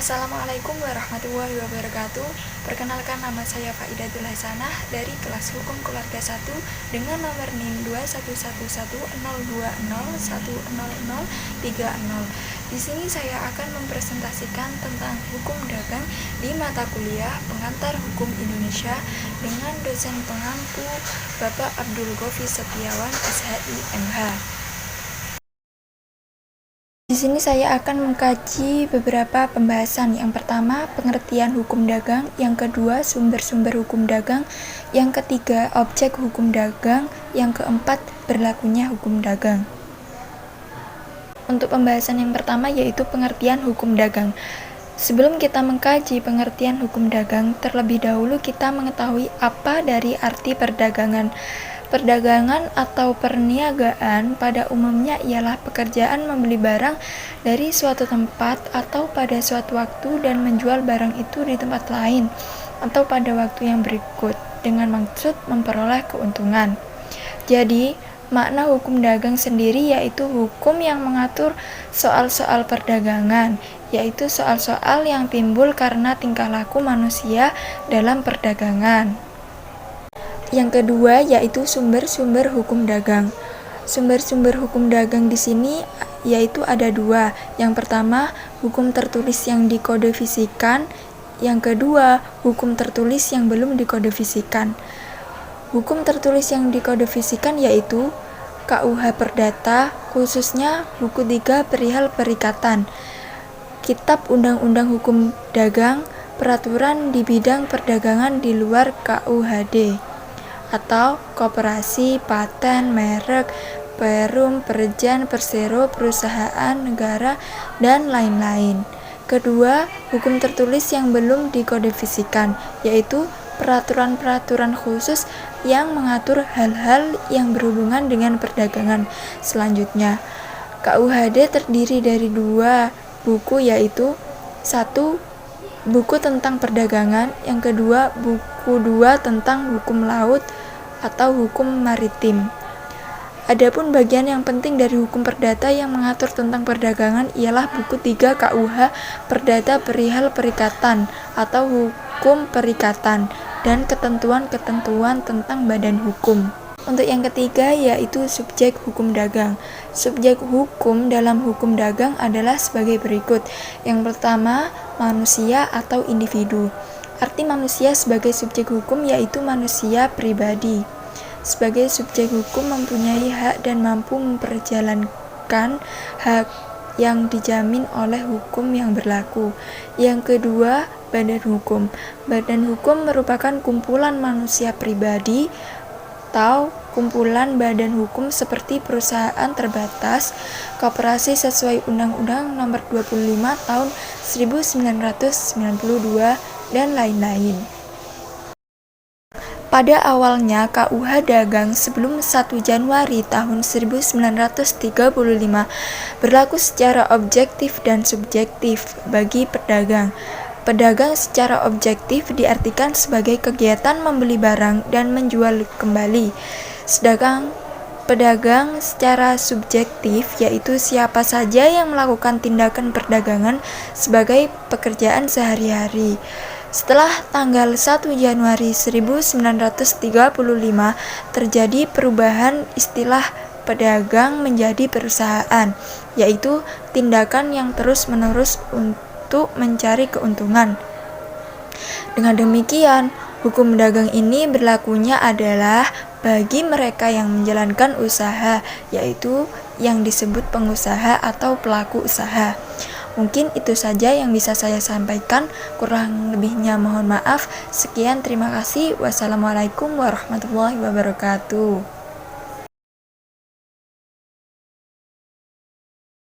Assalamualaikum warahmatullahi wabarakatuh. Perkenalkan, nama saya Faidatul Hasanah dari kelas Hukum Keluarga 1 dengan nomor NIM 21110201030. Di sini saya akan mempresentasikan tentang hukum dagang di mata kuliah Pengantar Hukum Indonesia dengan dosen pengampu Bapak Abdul Ghafi Setiawan, SHI, MH. Di sini saya akan mengkaji beberapa pembahasan. Yang pertama, pengertian hukum dagang. Yang kedua, sumber-sumber hukum dagang. Yang ketiga, objek hukum dagang. Yang keempat, berlakunya hukum dagang. Untuk pembahasan yang pertama yaitu pengertian hukum dagang. Sebelum kita mengkaji pengertian hukum dagang, terlebih dahulu kita mengetahui apa dari arti perdagangan. Perdagangan atau perniagaan pada umumnya ialah pekerjaan membeli barang dari suatu tempat atau pada suatu waktu dan menjual barang itu di tempat lain atau pada waktu yang berikut dengan maksud memperoleh keuntungan. Jadi, makna hukum dagang sendiri yaitu hukum yang mengatur soal-soal perdagangan, yaitu soal-soal yang timbul karena tingkah laku manusia dalam perdagangan. Yang kedua yaitu sumber-sumber hukum dagang. Sumber-sumber hukum dagang di sini yaitu ada dua. Yang pertama, hukum tertulis yang dikodefisikan. Yang kedua, hukum tertulis yang belum dikodefisikan. Hukum tertulis yang dikodefisikan yaitu KUH Perdata, khususnya buku 3 perihal perikatan, Kitab Undang-Undang Hukum Dagang, peraturan di bidang perdagangan di luar KUHD, atau koperasi, paten, merek, perum, perjan, persero, perusahaan, negara, dan lain-lain. Kedua, hukum tertulis yang belum dikodefisikan, yaitu peraturan-peraturan khusus yang mengatur hal-hal yang berhubungan dengan perdagangan. Selanjutnya, KUHD terdiri dari dua buku, yaitu satu, buku tentang perdagangan, yang kedua buku 2 tentang hukum laut atau hukum maritim. Adapun bagian yang penting dari hukum perdata yang mengatur tentang perdagangan ialah buku 3 KUH Perdata perihal perikatan atau hukum perikatan dan ketentuan-ketentuan tentang badan hukum. Untuk yang ketiga yaitu subjek hukum dagang. Subjek hukum dalam hukum dagang adalah sebagai berikut. Yang pertama, manusia atau individu. Arti manusia sebagai subjek hukum yaitu manusia pribadi. Sebagai subjek hukum mempunyai hak dan mampu memperjalankan hak yang dijamin oleh hukum yang berlaku. Yang kedua, badan hukum. Badan hukum merupakan kumpulan manusia pribadi atau kumpulan badan hukum seperti perusahaan terbatas, koperasi sesuai Undang-Undang Nomor 25 Tahun 1992 dan lain-lain. Pada awalnya KUH Dagang sebelum 1 Januari tahun 1935 berlaku secara objektif dan subjektif bagi pedagang. Pedagang secara objektif diartikan sebagai kegiatan membeli barang dan menjual kembali. Sedangkan pedagang secara subjektif yaitu siapa saja yang melakukan tindakan perdagangan sebagai pekerjaan sehari-hari. Setelah tanggal 1 Januari 1935 terjadi perubahan istilah pedagang menjadi perusahaan, yaitu tindakan yang terus-menerus untuk mencari keuntungan. Dengan demikian, hukum dagang ini berlakunya adalah bagi mereka yang menjalankan usaha, yaitu yang disebut pengusaha atau pelaku usaha. Mungkin itu saja yang bisa saya sampaikan, kurang lebihnya mohon maaf. Sekian, terima kasih. Wassalamualaikum warahmatullahi wabarakatuh.